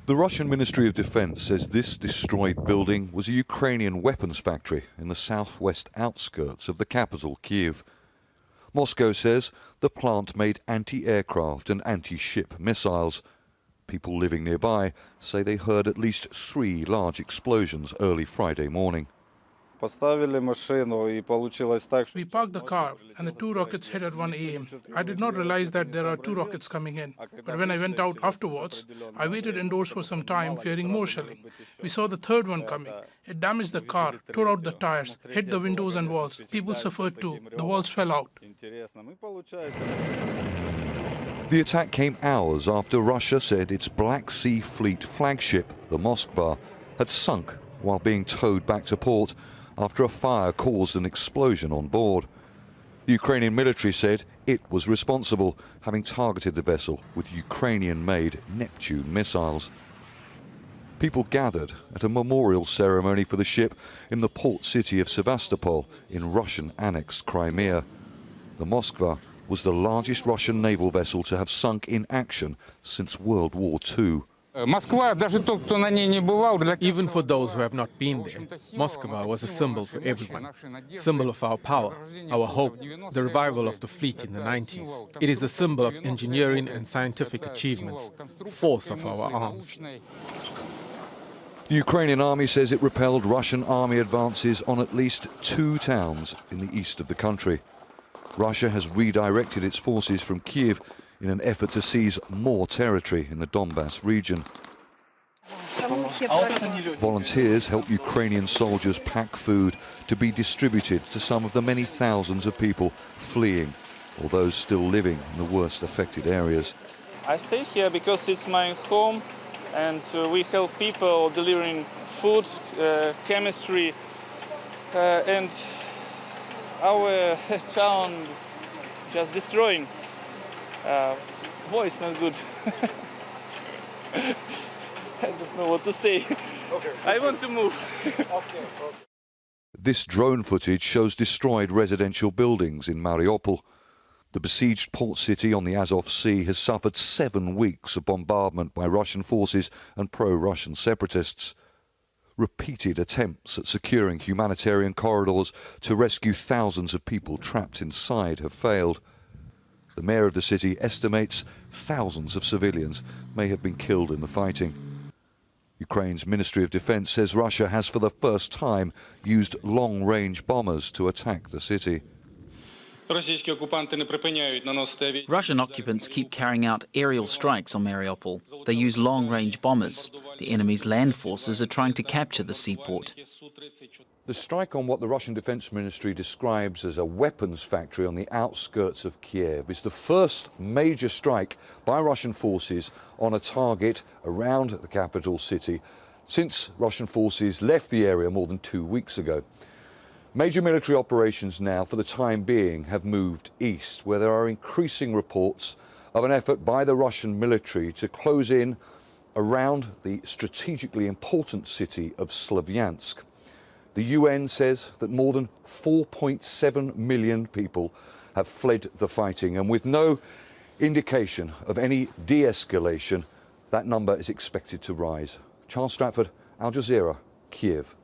The Russian Ministry of Defense says this destroyed building was a Ukrainian weapons factory in the southwest outskirts of the capital, Kyiv. Moscow says the plant made anti-aircraft and anti-ship missiles. People living nearby say they heard at least 3 large explosions early Friday morning. We parked the car and the 2 rockets hit at 1 a.m. I did not realize that there are 2 rockets coming in. But when I went out afterwards, I waited indoors for some time, fearing more shelling. We saw the 3rd one coming. It damaged the car, tore out the tires, hit the windows and walls. People suffered too. The walls fell out. The attack came hours after Russia said its Black Sea Fleet flagship, the Moskva, had sunk while being towed back to port after a fire caused an explosion on board. The Ukrainian military said it was responsible, having targeted the vessel with Ukrainian-made Neptune missiles. People gathered at a memorial ceremony for the ship in the port city of Sevastopol in Russian-annexed Crimea. The Moskva was the largest Russian naval vessel to have sunk in action since World War II. Even for those who have not been there, Moskva was a symbol for everyone, symbol of our power, our hope, the revival of the fleet in the 90s. It is a symbol of engineering and scientific achievements, force of our arms. The Ukrainian army says it repelled Russian army advances on at least 2 towns in the east of the country. Russia has redirected its forces from Kyiv in an effort to seize more territory in the Donbass region. Volunteers help Ukrainian soldiers pack food to be distributed to some of the many thousands of people fleeing or those still living in the worst affected areas. I stay here because it's my home, and we help people delivering food, chemistry, and our town just destroying. Voice not good. I don't know what to say. Okay. I want to move. Okay. This drone footage shows destroyed residential buildings in Mariupol. The besieged port city on the Azov Sea has suffered 7 weeks of bombardment by Russian forces and pro-Russian separatists. Repeated attempts at securing humanitarian corridors to rescue thousands of people trapped inside have failed. The mayor of the city estimates thousands of civilians may have been killed in the fighting. Ukraine's Ministry of Defense says Russia has for the first time used long-range bombers to attack the city. Russian occupants keep carrying out aerial strikes on Mariupol. They use long-range bombers. The enemy's land forces are trying to capture the seaport. The strike on what the Russian Defense Ministry describes as a weapons factory on the outskirts of Kyiv is the first major strike by Russian forces on a target around the capital city since Russian forces left the area more than 2 weeks ago. Major military operations now, for the time being, have moved east, where there are increasing reports of an effort by the Russian military to close in around the strategically important city of Slavyansk. The UN says that more than 4.7 million people have fled the fighting, and with no indication of any de-escalation, that number is expected to rise. Charles Stratford, Al Jazeera, Kyiv.